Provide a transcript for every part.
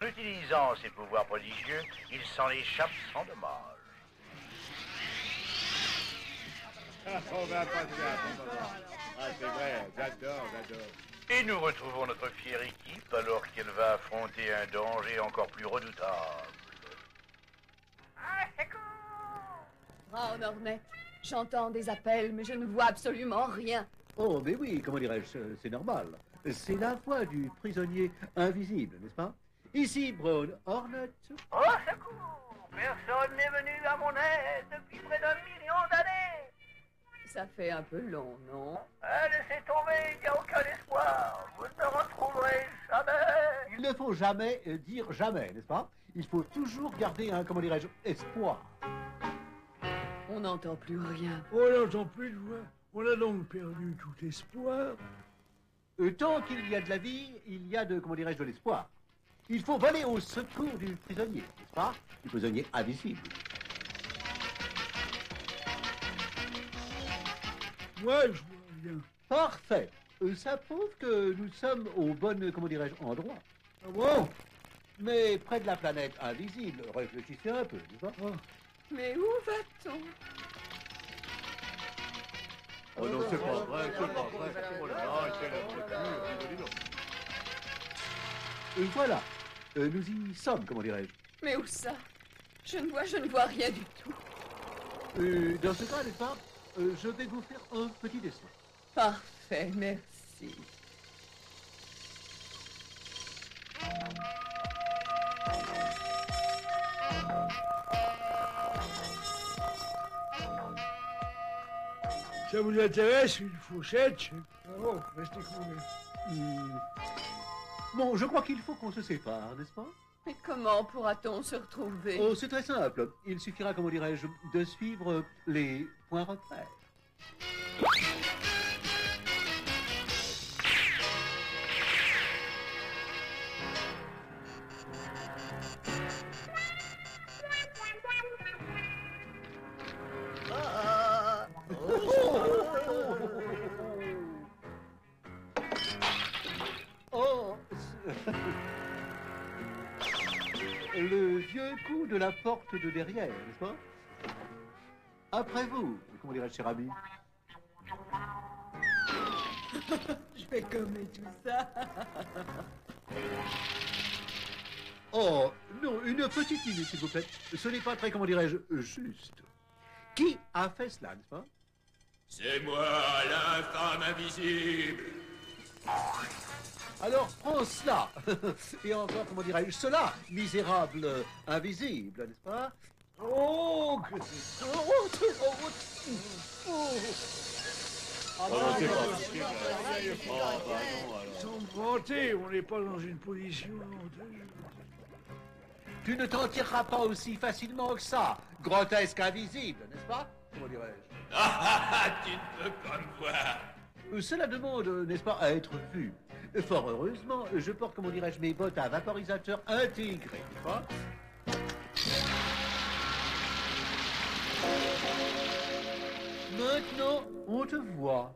utilisant ses pouvoirs prodigieux, il s'en échappe sans dommage. On va passer à ce moment. Ah, c'est vrai, j'adore. Et nous retrouvons notre fière équipe alors qu'elle va affronter un danger encore plus redoutable. Oh, Hornet, j'entends des appels, mais je ne vois absolument rien. Oh, mais oui, comment dirais-je, c'est normal. C'est la voix du prisonnier invisible, n'est-ce pas? Ici, Brown Hornet. Au secours! Personne n'est venu à mon aide depuis près d'1 million d'années! Ça fait un peu long, non? Laissez tomber, il n'y a aucun espoir. Vous ne me retrouverez jamais. Il ne faut jamais dire jamais, n'est-ce pas? Il faut toujours garder un, comment dirais-je, espoir. On n'entend plus rien. On n'entend plus de voix. On a donc perdu tout espoir. Tant qu'il y a de la vie, il y a de, comment dirais-je, de l'espoir. Il faut voler au secours du prisonnier, n'est-ce pas? Du prisonnier invisible. Moi, je vois rien. Parfait. Ça prouve que nous sommes au bon, comment dirais-je, endroit. Ah bon? Mais près de la planète invisible, réfléchissez un peu, n'est-ce pas? Ah. Mais où va-t-on? Oh non, c'est pas vrai. Oh là là, c'est la voiture, dis donc. Voilà. Nous y sommes, comment dirais-je. Mais où ça? Je ne vois rien du tout. Dans ce cas, n'est-ce pas, je vais vous faire un petit dessin. Parfait, merci. Ça vous intéresse, une fourchette? Oh, restez couverts. Bon, je crois qu'il faut qu'on se sépare, n'est-ce pas? Mais comment pourra-t-on se retrouver? Oh, c'est très simple. Il suffira, comment dirais-je, de suivre les points repères. Oh, le vieux coup de la porte de derrière, n'est-ce pas? Après vous, comment dirais-je, cher ami? Je vais gommer tout ça. Oh, non, une petite minute, s'il vous plaît. Ce n'est pas très, comment dirais-je, juste. Qui a fait cela, n'est-ce pas? C'est moi, l'infâme invisible. Alors prends cela. Et encore, comment dirais-je, cela, misérable invisible, n'est-ce pas? Oh, que c'est... Oh non, c'est pas possible. Oh, bah non, alors. Sans me vanter, on n'est pas dans une position avantageuse. Tu ne t'en tireras pas aussi facilement que ça, grotesque invisible, n'est-ce pas? Comment dirais-je? Tu ne peux pas me voir. Cela demande, n'est-ce pas, à être vu. Fort heureusement, je porte, comment dirais-je, mes bottes à vaporisateur intégrés, n'est-ce pas? Maintenant, on te voit.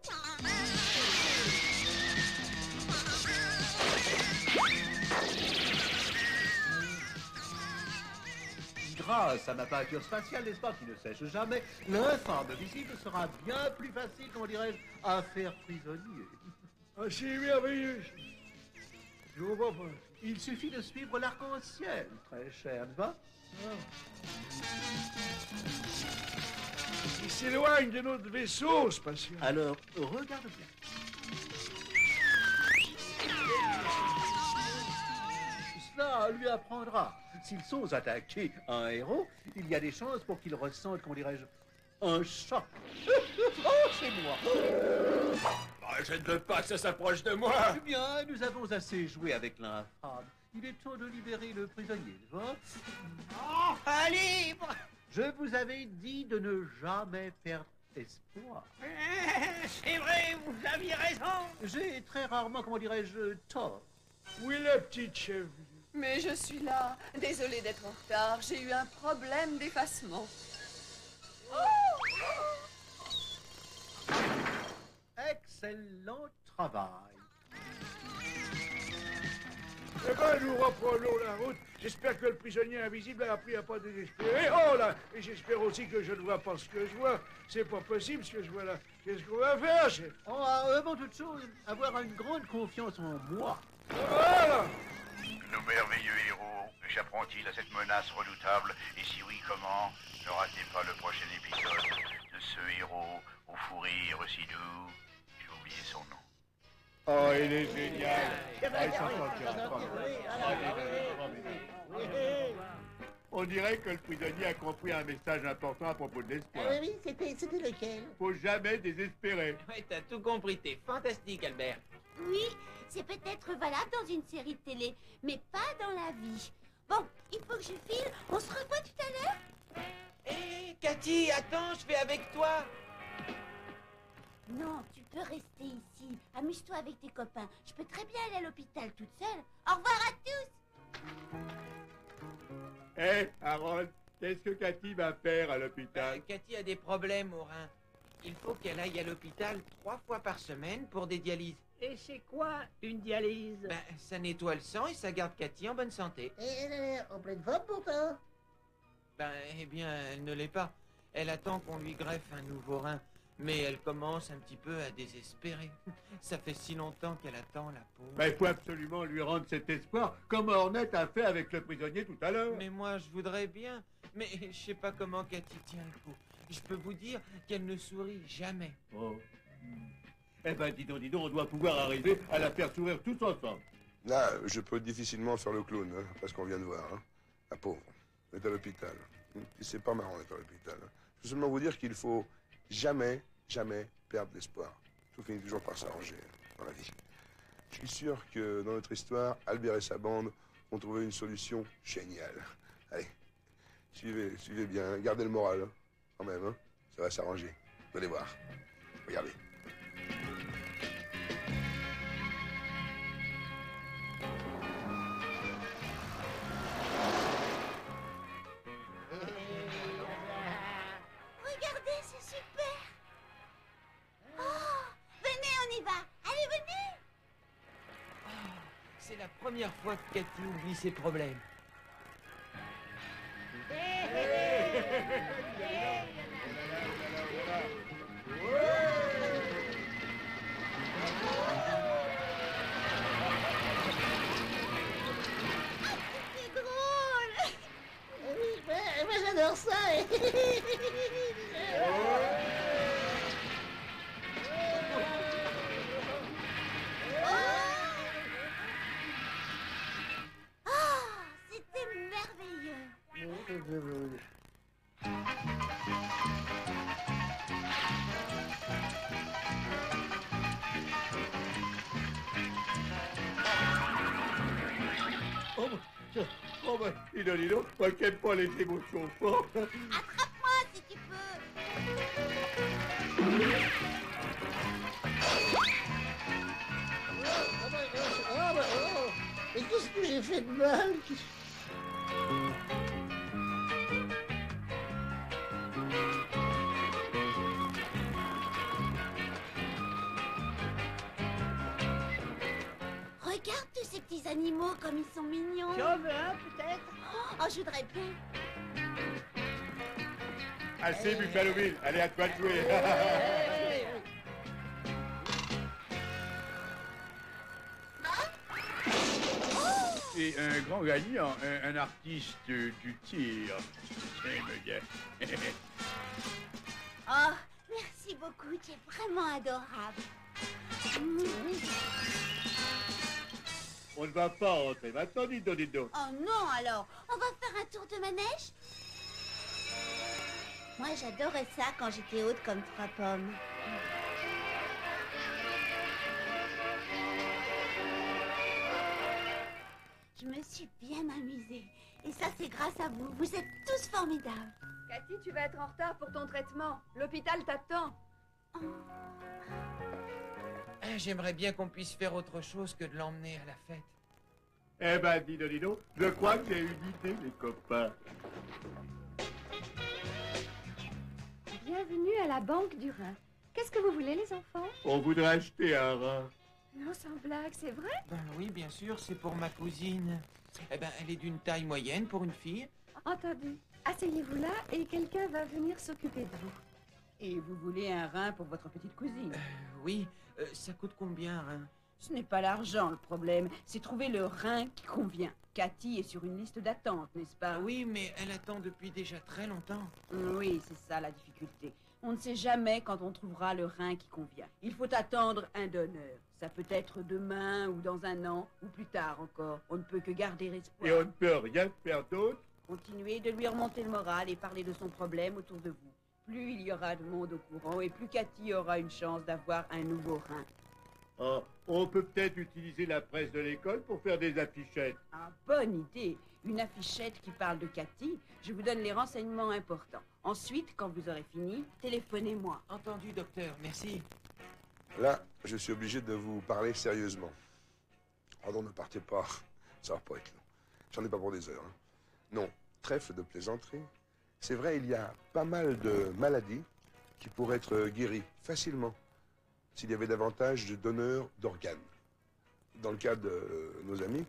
Grâce à ma peinture spatiale, n'est-ce pas, qui ne sèche jamais, l'infâme visible sera bien plus facile, comment dirais-je, à faire prisonnier. Ah, c'est merveilleux. Je comprends pas. Il suffit de suivre l'arc-en-ciel, très cher, n'est-ce pas? Il s'éloigne de notre vaisseau spatial. Alors, regarde bien. Cela lui apprendra. S'ils sont attaqués un héros, il y a des chances pour qu'il ressente, comment dirais-je, un choc. Oh, c'est moi. Je ne veux pas que ça s'approche de moi. Eh bien, nous avons assez joué avec l'infâme. Il est temps de libérer le prisonnier, n'est-ce pas? Enfin libre! Je vous avais dit de ne jamais perdre espoir. C'est vrai, vous aviez raison. J'ai très rarement, comment dirais-je, tort. Oui, la petite chèvre. Mais je suis là. Désolée d'être en retard. J'ai eu un problème d'effacement. Excellent travail. Eh ben, nous reprenons la route. J'espère que le prisonnier invisible a appris à pas désespérer. Oh là! Et j'espère aussi que je ne vois pas ce que je vois. C'est pas possible ce que je vois là. Qu'est-ce qu'on va faire, chef? Oh, avant toute chose, avoir une grande confiance en moi. Voilà! Nos merveilleux héros échapperont-ils à cette menace redoutable? Et si oui, comment? Ne ratez pas le prochain épisode de ce héros au fou rire si doux. J'ai oublié son nom. Oh, il est génial. Ah, il s'en sortira pas. On dirait que le prisonnier a compris un message important à propos de l'espoir. oui, c'était lequel? Faut jamais désespérer. Ouais, t'as tout compris, t'es fantastique, Albert. Oui, c'est peut-être valable dans une série de télé, mais pas dans la vie. Bon, il faut que je file. On se revoit tout à l'heure? Hé, Cathy, attends, je vais avec toi. Non, tu peux rester ici. Amuse-toi avec tes copains. Je peux très bien aller à l'hôpital toute seule. Au revoir à tous. Hé, Harold, qu'est-ce que Cathy va faire à l'hôpital? Cathy a des problèmes au rein. Il faut qu'elle aille à l'hôpital 3 fois par semaine pour des dialyses. Et c'est quoi une dialyse? Ben, ça nettoie le sang et ça garde Cathy en bonne santé. Et elle a l'air en pleine forme pourtant. Ben, eh bien, elle ne l'est pas. Elle attend qu'on lui greffe un nouveau rein. Mais elle commence un petit peu à désespérer. Ça fait si longtemps qu'elle attend, la pauvre. Ben, il faut absolument lui rendre cet espoir, comme Ornette a fait avec le prisonnier tout à l'heure. Mais moi, je voudrais bien. Mais je sais pas comment Cathy tient le coup. Je peux vous dire qu'elle ne sourit jamais. Oh. Eh ben, dis donc, on doit pouvoir arriver à la faire sourire tous ensemble. Là, je peux difficilement faire le clown, hein, parce qu'on vient de voir. Hein. La pauvre, elle est à l'hôpital. Et c'est pas marrant d'être à l'hôpital. Hein. Je veux seulement vous dire qu'il faut jamais perdre l'espoir. Tout finit toujours par s'arranger dans la vie. Je suis sûr que dans notre histoire, Albert et sa bande ont trouvé une solution géniale. Allez, suivez bien, gardez le moral, hein, quand même, hein. Ça va s'arranger. Vous allez voir. Regardez. Regardez, c'est super. Oh, venez, on y va. Allez, venez. C'est la première fois que Cathy oublie ses problèmes. C'est drôle. Oui, moi j'adore ça. C'était merveilleux. Oh, oh ben, dis donc, moi qui n'aime pas les émotions fortes. Attrape-moi si tu peux. Mais qu'est-ce que j'ai fait de mal? Regarde tous ces petits animaux comme ils sont mignons. Tu en veux un, peut-être? Oh, je voudrais bien. Assez, Buffalo Bill, allez, à toi de jouer. Et un grand gagnant, un artiste du tir. J'aime bien. Oh, merci beaucoup, tu es vraiment adorable. On ne va pas rentrer maintenant, dis donc. Oh non, alors, on va faire un tour de manège? Moi, j'adorais ça quand j'étais haute comme 3 pommes. Je me suis bien amusée. Et ça, c'est grâce à vous. Vous êtes tous formidables. Cathy, tu vas être en retard pour ton traitement. L'hôpital t'attend. J'aimerais bien qu'on puisse faire autre chose que de l'emmener à la fête. Eh ben, dis donc, je crois que j'ai une idée, les copains. Bienvenue à la Banque du Rhin. Qu'est-ce que vous voulez, les enfants? On voudrait acheter un rein. Non, sans blague, c'est vrai? Ben oui, bien sûr, c'est pour ma cousine. Eh ben, elle est d'une taille moyenne pour une fille. Entendu. Asseyez-vous là et quelqu'un va venir s'occuper de vous. Et vous voulez un rein pour votre petite cousine? Oui, ça coûte combien, un rein? Ce n'est pas l'argent le problème, c'est trouver le rein qui convient. Cathy est sur une liste d'attente, n'est-ce pas? Oui, mais elle attend depuis déjà très longtemps. Oui, c'est ça la difficulté. On ne sait jamais quand on trouvera le rein qui convient. Il faut attendre un donneur. Ça peut être demain ou dans un an ou plus tard encore. On ne peut que garder espoir. Et on ne peut rien faire d'autre? Continuez de lui remonter le moral et parler de son problème autour de vous. Plus il y aura de monde au courant et plus Cathy aura une chance d'avoir un nouveau rein. Oh, on peut peut-être utiliser la presse de l'école pour faire des affichettes. Ah, bonne idée. Une affichette qui parle de Cathy. Je vous donne les renseignements importants. Ensuite, quand vous aurez fini, téléphonez-moi. Entendu, docteur, merci. Là, je suis obligé de vous parler sérieusement. Pardon, ne partez pas. Ça va pas être long. J'en ai pas pour des heures. Hein. Non, trêve de plaisanterie. C'est vrai, il y a pas mal de maladies qui pourraient être guéries facilement s'il y avait davantage de donneurs d'organes. Dans le cas de nos amis,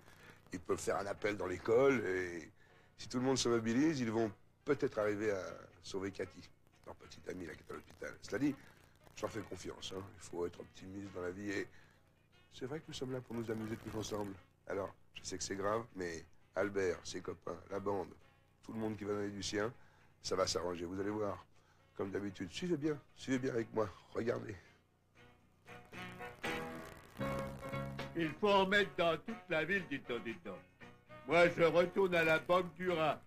ils peuvent faire un appel dans l'école et si tout le monde se mobilise, ils vont peut-être arriver à sauver Cathy, leur petite amie là qui est à l'hôpital. Cela dit, j'en fais confiance. Hein. Il faut être optimiste dans la vie et c'est vrai que nous sommes là pour nous amuser tous ensemble. Alors, je sais que c'est grave, mais Albert, ses copains, la bande, tout le monde qui va donner du sien, ça va s'arranger, vous allez voir. Comme d'habitude, suivez bien avec moi, regardez. Il faut en mettre dans toute la ville, dites-donc. Moi, je retourne à la banque du Rhin.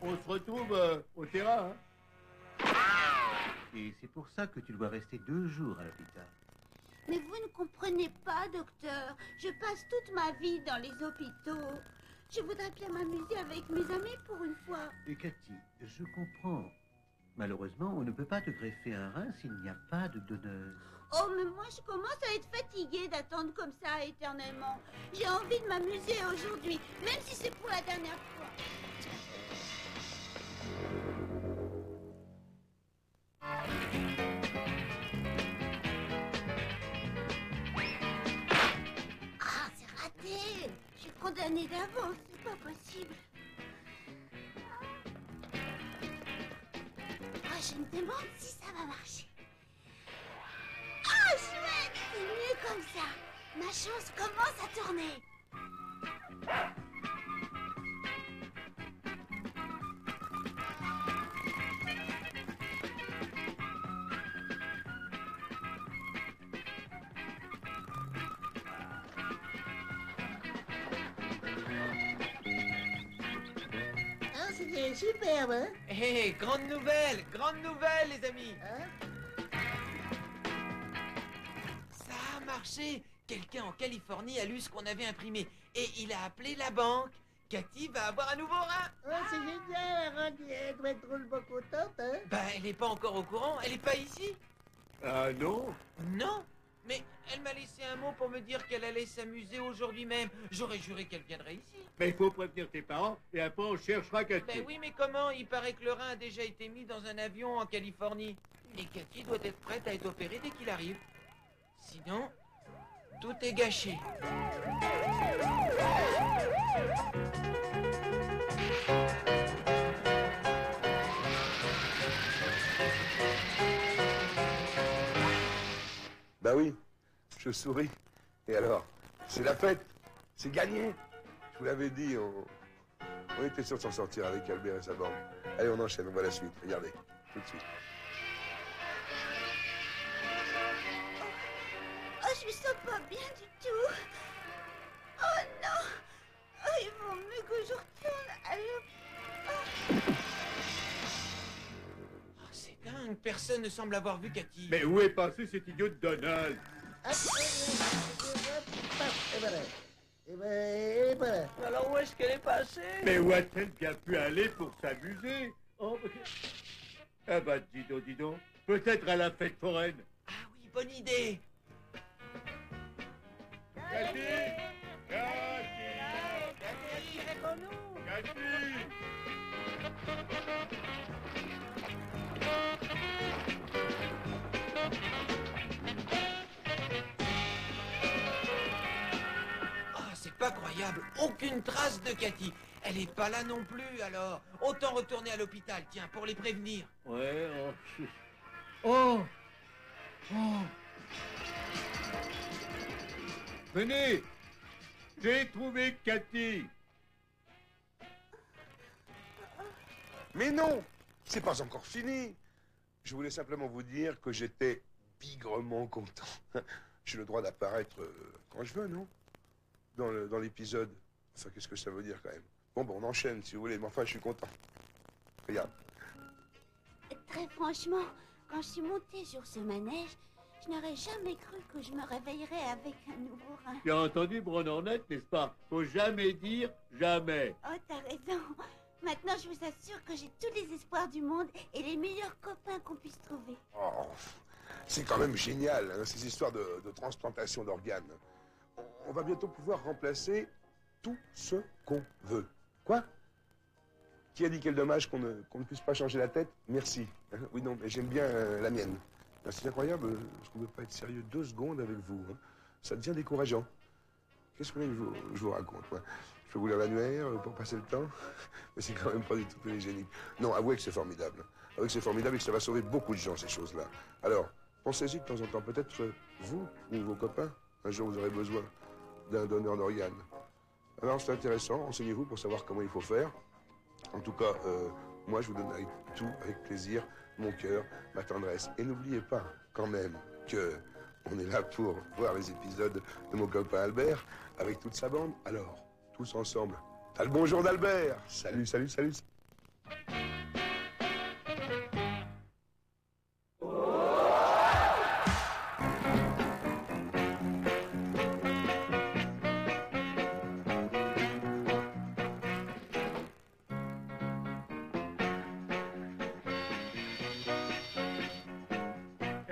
On se retrouve au terrain, hein? Et c'est pour ça que tu dois rester 2 jours à l'hôpital. Mais vous ne comprenez pas, docteur. Je passe toute ma vie dans les hôpitaux. Je voudrais bien m'amuser avec mes amis pour une fois. Et Cathy, je comprends. Malheureusement, on ne peut pas te greffer un rein s'il n'y a pas de donneur. Oh, mais moi, je commence à être fatiguée d'attendre comme ça éternellement. J'ai envie de m'amuser aujourd'hui, même si c'est pour la dernière fois. Ah, c'est raté! Je suis condamnée d'avance, c'est pas possible. Ah, je me demande si ça va marcher. Ah, chouette! C'est mieux comme ça. Ma chance commence à tourner. Ah, c'était superbe, hein? Hé, grande nouvelle, les amis. Ça a marché. Quelqu'un en Californie a lu ce qu'on avait imprimé et il a appelé la banque. Cathy va avoir un nouveau rein. Oh, c'est génial, Ron. Elle doit être drôlement contente, hein? Bah, elle est pas encore au courant, elle est pas ici. Ah non? Non, mais elle m'a laissé un mot pour me dire qu'elle allait s'amuser aujourd'hui même. J'aurais juré qu'elle viendrait ici. Mais il faut prévenir tes parents et après on cherchera Cathy. Ben oui, mais comment? Il paraît que le rein a déjà été mis dans un avion en Californie. Et Cathy doit être prête à être opérée dès qu'il arrive. Sinon, tout est gâché. Bah oui, je souris. Et alors, c'est la fête, c'est gagné. Je vous l'avais dit, on était sûr de s'en sortir avec Albert et sa bande. Allez, on enchaîne, on voit la suite. Regardez, tout de suite. Oh, je me sens pas bien du tout. Oh non. Oh, il vaut mieux que je retourne à l'hôpital. Ah, c'est dingue, personne ne semble avoir vu Cathy. Mais où est passé cet idiot de Donald? Et voilà. Alors où est-ce qu'elle est passée? Mais où a-t-elle bien pu aller pour s'amuser? Oh, ah bah dis donc. Peut-être à la fête foraine. Ah oui, bonne idée. Cathy! Cathy! Cathy, réponds-nous! Cathy! incroyable, aucune trace de Cathy. Elle est pas là non plus, alors. Autant retourner à l'hôpital, tiens, pour les prévenir. Ouais, oh. Venez, j'ai trouvé Cathy. Mais non, c'est pas encore fini. Je voulais simplement vous dire que j'étais bigrement content. J'ai le droit d'apparaître quand je veux, non? Dans l'épisode. Enfin, qu'est-ce que ça veut dire quand même? Bon, on enchaîne si vous voulez, mais enfin, je suis content. Regarde. Très franchement, quand je suis montée sur ce manège, je n'aurais jamais cru que je me réveillerais avec un nouveau rein. Tu as entendu Bronnornette, n'est-ce pas? Faut jamais dire jamais. Oh, t'as raison. Maintenant, je vous assure que j'ai tous les espoirs du monde et les meilleurs copains qu'on puisse trouver. Oh, c'est quand même génial, hein, ces histoires de transplantation d'organes. On va bientôt pouvoir remplacer tout ce qu'on veut. Quoi? Qui a dit quel dommage qu'on ne puisse pas changer la tête? Merci. Hein, oui, non, mais j'aime bien la mienne. C'est incroyable, je ne pouvais pas être sérieux 2 secondes avec vous. Hein. Ça devient décourageant. Qu'est-ce que je vous raconte, moi? Je peux vous lire l'annuaire pour passer le temps, mais c'est quand même pas du tout télégénique. Non, avouez que c'est formidable. Avouez que c'est formidable et que ça va sauver beaucoup de gens, ces choses-là. Alors, pensez-y de temps en temps. Peut-être vous ou vos copains, un jour vous aurez besoin d'un donneur d'organes. Alors, c'est intéressant. Renseignez-vous pour savoir comment il faut faire. En tout cas, moi, je vous donnerai tout avec plaisir, mon cœur, ma tendresse. Et n'oubliez pas, quand même, que on est là pour voir les épisodes de mon copain Albert avec toute sa bande. Alors, tous ensemble. T'as le bonjour d'Albert. Salut, salut, salut.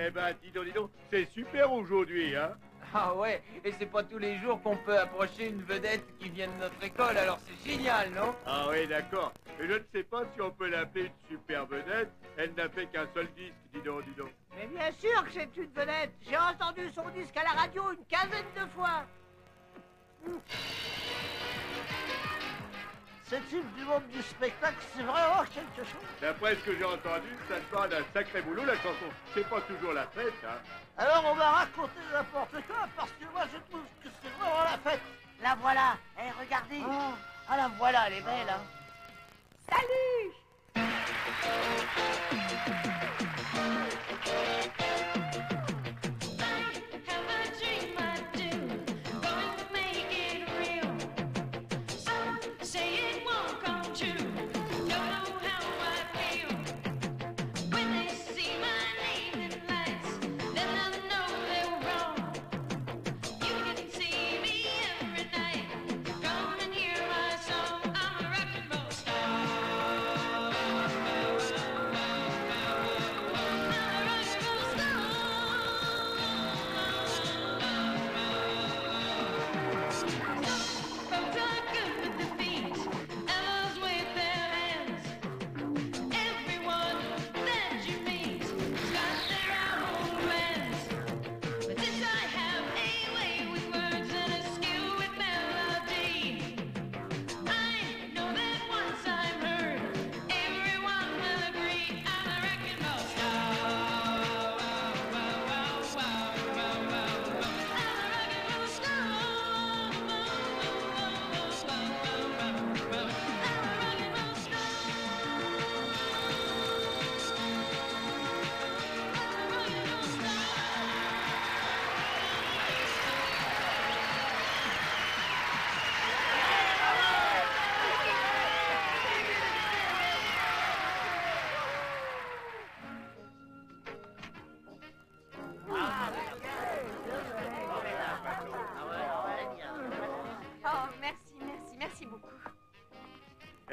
Eh ben, dis donc, c'est super aujourd'hui, hein? Ah ouais, et c'est pas tous les jours qu'on peut approcher une vedette qui vient de notre école, alors c'est génial, non? Ah oui, d'accord. Mais je ne sais pas si on peut l'appeler une super vedette. Elle n'a fait qu'un seul disque, dis donc. Mais bien sûr que c'est une vedette. J'ai entendu son disque à la radio une quinzaine de fois. Ce type du monde du spectacle, c'est vraiment quelque chose. D'après ce que j'ai entendu, ça te parle d'un sacré boulot, la chanson. C'est pas toujours la fête, hein? Alors on va raconter n'importe quoi, parce que moi je trouve que c'est vraiment la fête. La voilà. Eh, regardez. Oh. Ah, la voilà, elle est belle, hein. Salut!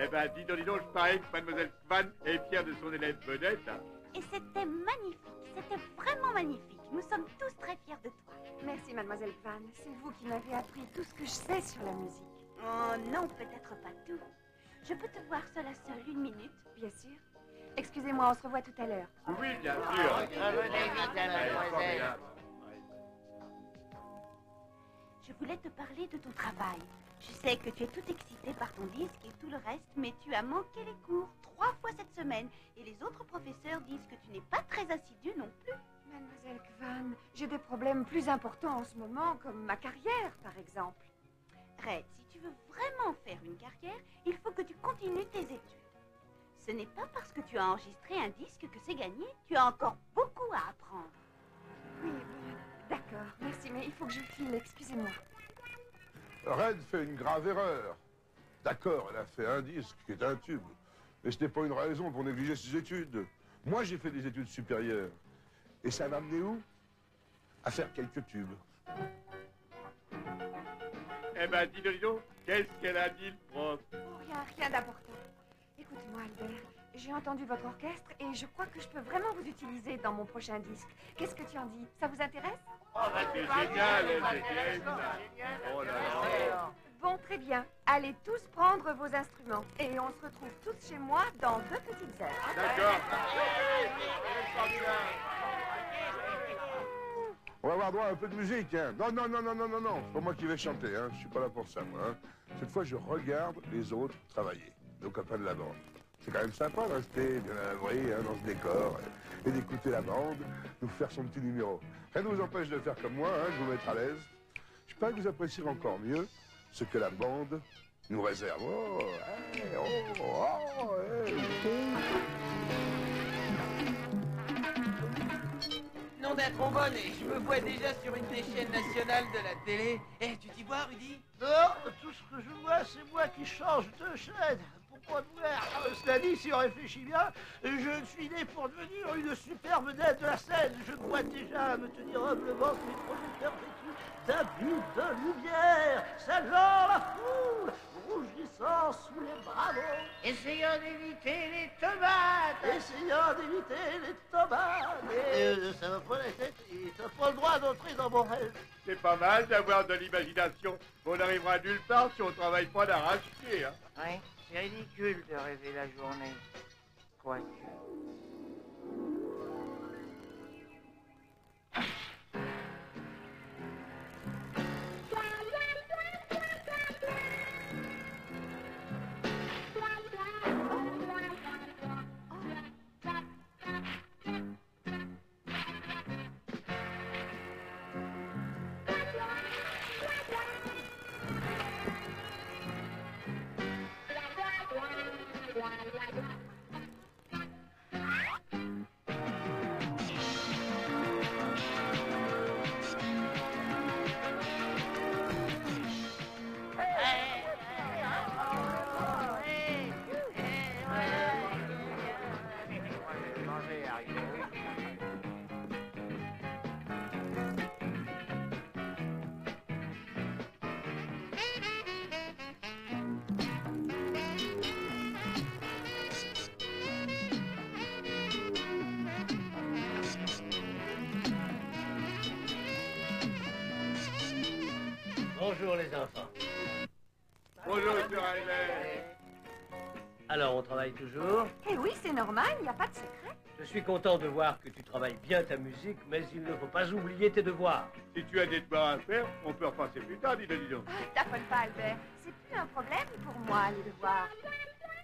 Eh ben, dis donc, je parie que Mademoiselle Swan est fière de son élève vedette, hein. Et c'était magnifique, c'était vraiment magnifique. Nous sommes tous très fiers de toi. Merci, Mademoiselle Van. C'est vous qui m'avez appris tout ce que je sais sur la musique. Oh non, peut-être pas tout. Je peux te voir seule à seule 1 minute? Bien sûr. Excusez-moi, on se revoit tout à l'heure. Oui, bien sûr. Revenez vite, mademoiselle. je voulais te parler de ton travail. Je sais que tu es tout excité par ton disque et tout le reste, mais tu as manqué les cours 3 fois cette semaine. Et les autres professeurs disent que tu n'es pas très assidue non plus. Mademoiselle Kvan, j'ai des problèmes plus importants en ce moment, comme ma carrière, par exemple. Red, si tu veux vraiment faire une carrière, il faut que tu continues tes études. Ce n'est pas parce que tu as enregistré un disque que c'est gagné. Tu as encore beaucoup à apprendre. Oui, d'accord, merci, mais il faut que je file, excusez-moi. Red fait une grave erreur. D'accord, elle a fait un disque qui est un tube. Mais ce n'est pas une raison pour négliger ses études. Moi, j'ai fait des études supérieures. Et ça m'a amené où? À faire quelques tubes. Eh ben, dis donc, qu'est-ce qu'elle a dit, le prof? Oh, rien d'important. Écoutez-moi, Albert, j'ai entendu votre orchestre et je crois que je peux vraiment vous utiliser dans mon prochain disque. Qu'est-ce que tu en dis? Ça vous intéresse? Oh, bah, c'est génial, c'est génial. Oh là là. Bon, très bien. Allez tous prendre vos instruments. Et on se retrouve tous chez moi dans 2 petites heures. D'accord. On va avoir droit à un peu de musique, hein. Non, c'est pas moi qui vais chanter, hein. Je suis pas là pour ça, moi, hein. Cette fois, je regarde les autres travailler, nos copains de la bande. C'est quand même sympa de rester bien à l'abri, hein, dans ce décor, et d'écouter la bande nous faire son petit numéro. Rien ne vous empêche de faire comme moi, hein, de vous mettre à l'aise. J'espère que vous apprécierez encore mieux ce que la bande nous réserve. Oh, hey, Nom d'un trombone, et je me vois déjà sur une des chaînes nationales de la télé. Eh, tu t'y vois, Rudy? Non, tout ce que je vois, c'est moi qui change de chaîne. Pourquoi de voir? Cela dit, si on réfléchit bien, je suis né pour devenir une superbe vedette de la scène. Je dois déjà me tenir humblement sous les projecteurs vêtus d'un but de lumière, saluant la foule, rougissant sous les bravos, essayant d'éviter les tomates, ça va pas la tête, et t'as pas le droit d'entrer dans mon rêve. C'est pas mal d'avoir de l'imagination. On n'arrivera nulle part si on travaille pas d'arrache-pied, hein. Ouais, c'est ridicule de rêver la journée. Quoique... Bonjour les enfants. Bonjour, Monsieur Riley. Alors, on travaille toujours? Eh oui, c'est normal, il n'y a pas de secret. Je suis content de voir que tu travailles bien ta musique, mais il ne faut pas oublier tes devoirs. Si tu as des devoirs à faire, on peut repasser plus tard, dis donc. T'appelles pas, Albert. C'est plus un problème pour moi, les devoirs.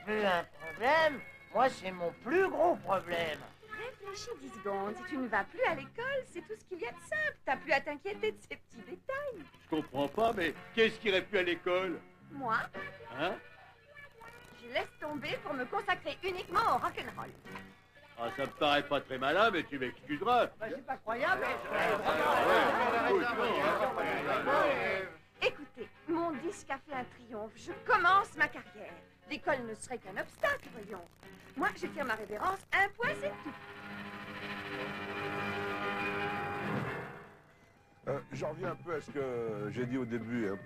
Plus un problème? Moi, c'est mon plus gros problème. Réfléchis 10 secondes. Si tu ne vas plus à l'école, c'est tout ce qu'il y a de simple. T'as plus à t'inquiéter de ces petits détails. Je comprends pas, mais qu'est-ce qui irait plus à l'école? Moi, Hein? je laisse tomber pour me consacrer uniquement au rock'n'roll. Ah, ça me paraît pas très malin, mais tu m'excuseras. C'est pas croyable. Écoutez, mon disque a fait un triomphe. Je commence ma carrière. L'école ne serait qu'un obstacle, voyons. Moi, je tire ma révérence. Un point, c'est tout. J'en reviens un peu à ce que j'ai dit au début, hein.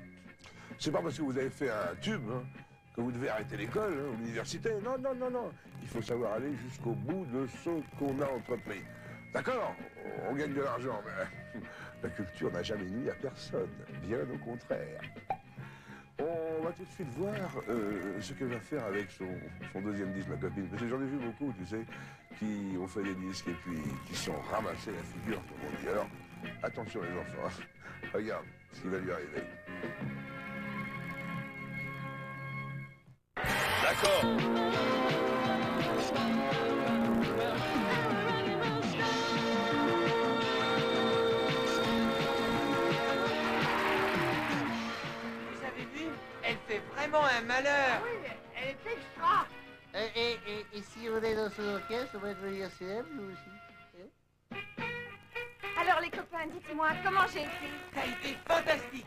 C'est pas parce que vous avez fait un tube, hein, que vous devez arrêter l'école, hein, ou l'université. Non. Il faut savoir aller jusqu'au bout de ce qu'on a entrepris. D'accord, on gagne de l'argent, mais la culture n'a jamais nui à personne. Bien au contraire. On va tout de suite voir ce qu'elle va faire avec son deuxième disque, ma copine. Parce que j'en ai vu beaucoup, tu sais, qui ont fait des disques et puis qui sont ramassés la figure, comme on dit. Alors, attention les enfants, hein. Regarde. ce qui va lui arriver. D'accord. Vous avez vu? Elle fait vraiment un malheur. Oui, elle est extra. Et si on est dans son orchestre, on va devenir célèbre, nous aussi. Alors les copains, dites-moi, comment j'ai été? Ça a été fantastique.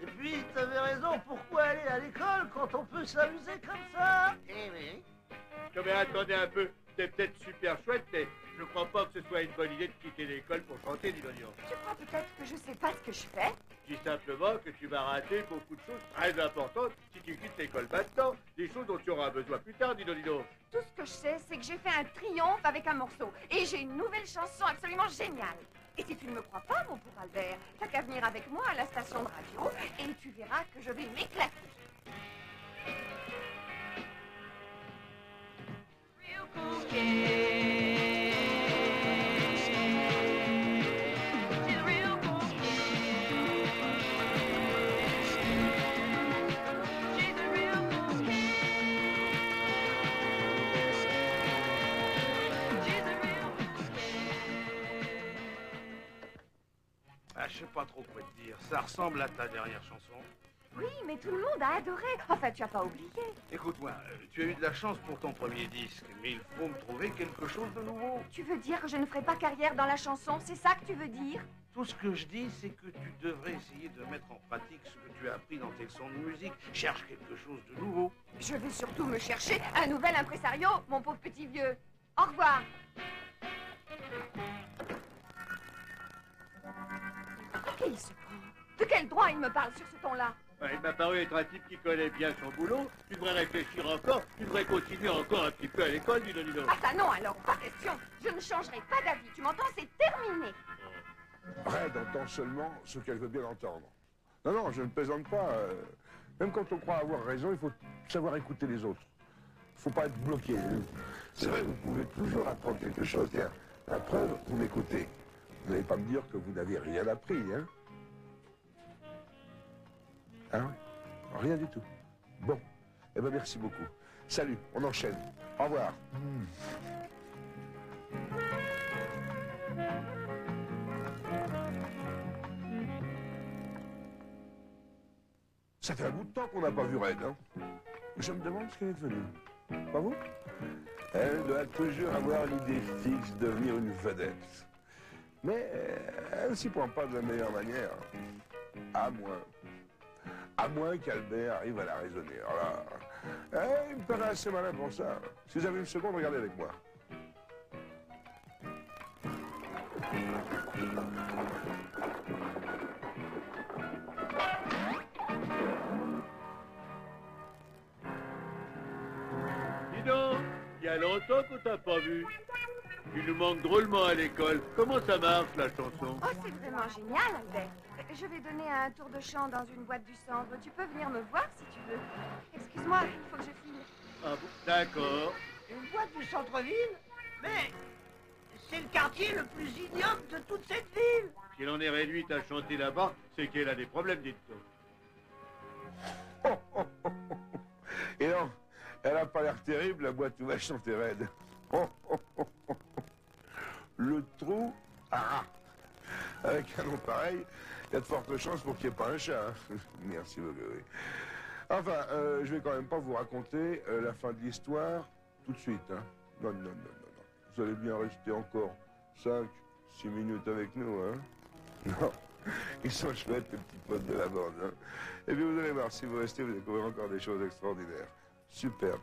Et puis, t'avais raison, pourquoi aller à l'école quand on peut s'amuser comme ça? Eh oui. Non mais attendez un peu, c'est peut-être super chouette, mais je crois pas que ce soit une bonne idée de quitter l'école pour chanter, dis donc. Tu crois peut-être que je sais pas ce que je fais? Je dis simplement que tu vas rater beaucoup de choses très importantes si tu quittes l'école maintenant, des choses dont tu auras besoin plus tard, dis donc. Tout ce que je sais, c'est que j'ai fait un triomphe avec un morceau. Et j'ai une nouvelle chanson absolument géniale. Et si tu ne me crois pas, mon pauvre Albert, t'as qu'à venir avec moi à la station de radio et tu verras que je vais m'éclater. Ah, je sais pas trop quoi te dire. Ça ressemble à ta dernière chanson. Oui, mais tout le monde a adoré. Enfin, tu as pas oublié. Écoute-moi, tu as eu de la chance pour ton premier disque, mais il faut me trouver quelque chose de nouveau. Tu veux dire que je ne ferai pas carrière dans la chanson? C'est ça que tu veux dire? Tout ce que je dis, c'est que tu devrais essayer de mettre en pratique ce que tu as appris dans tes leçons de musique. Cherche quelque chose de nouveau. Je vais surtout me chercher un nouvel impresario, mon pauvre petit vieux. Au revoir. Qui il se prend? De quel droit il me parle sur ce ton-là? Il m'a paru être un type qui connaît bien son boulot. Tu devrais réfléchir encore. Tu devrais continuer encore un petit peu à l'école, dis donc. Ah ça non alors, pas question. Je ne changerai pas d'avis. Tu m'entends? C'est terminé. Red entend seulement ce qu'elle veut bien entendre. Non, non, je ne plaisante pas. Même quand on croit avoir raison, il faut savoir écouter les autres. Il ne faut pas être bloqué. C'est vrai, vous pouvez toujours apprendre quelque chose. Tiens, la preuve, vous m'écoutez. Vous n'allez pas me dire que vous n'avez rien appris, hein? Hein? Rien du tout. Bon. Eh bien, merci beaucoup. Salut, on enchaîne. Au revoir. Ça fait un bout de temps qu'on n'a pas vu Red, hein? Je me demande ce qu'elle est devenue. Pas vous? Elle doit toujours avoir l'idée fixe de devenir une vedette. Mais elle ne s'y prend pas de la meilleure manière. À moins qu'Albert arrive à la raisonner. Alors là, il me paraît assez malin pour ça. Si vous avez une seconde, regardez avec moi. Dis donc, il y a longtemps qu'on t'a pas vu. Tu nous manques drôlement à l'école. Comment ça marche, la chanson? Oh, c'est vraiment génial, Albert. Je vais donner un tour de chant dans une boîte du centre. Tu peux venir me voir si tu veux. Excuse-moi, il faut que je file. Ah bon, d'accord. Une boîte du centre-ville? Mais c'est le quartier le plus ignoble de toute cette ville. Si l'on est réduite à chanter là-bas, c'est qu'elle a des problèmes, dites-toi. Et non, elle n'a pas l'air terrible, la boîte où va chanter Red. Le trou à rat. Avec un nom pareil, il y a de fortes chances pour qu'il n'y ait pas un chat. Hein. Merci beaucoup. Oui. Enfin, je vais quand même pas vous raconter la fin de l'histoire tout de suite. Hein. Non. Vous allez bien rester encore 5, 6 minutes avec nous. Hein. Non, ils sont chouettes, les petits potes de la bande. Hein. Et puis vous allez voir, si vous restez, vous découvrirez encore des choses extraordinaires. Superbe.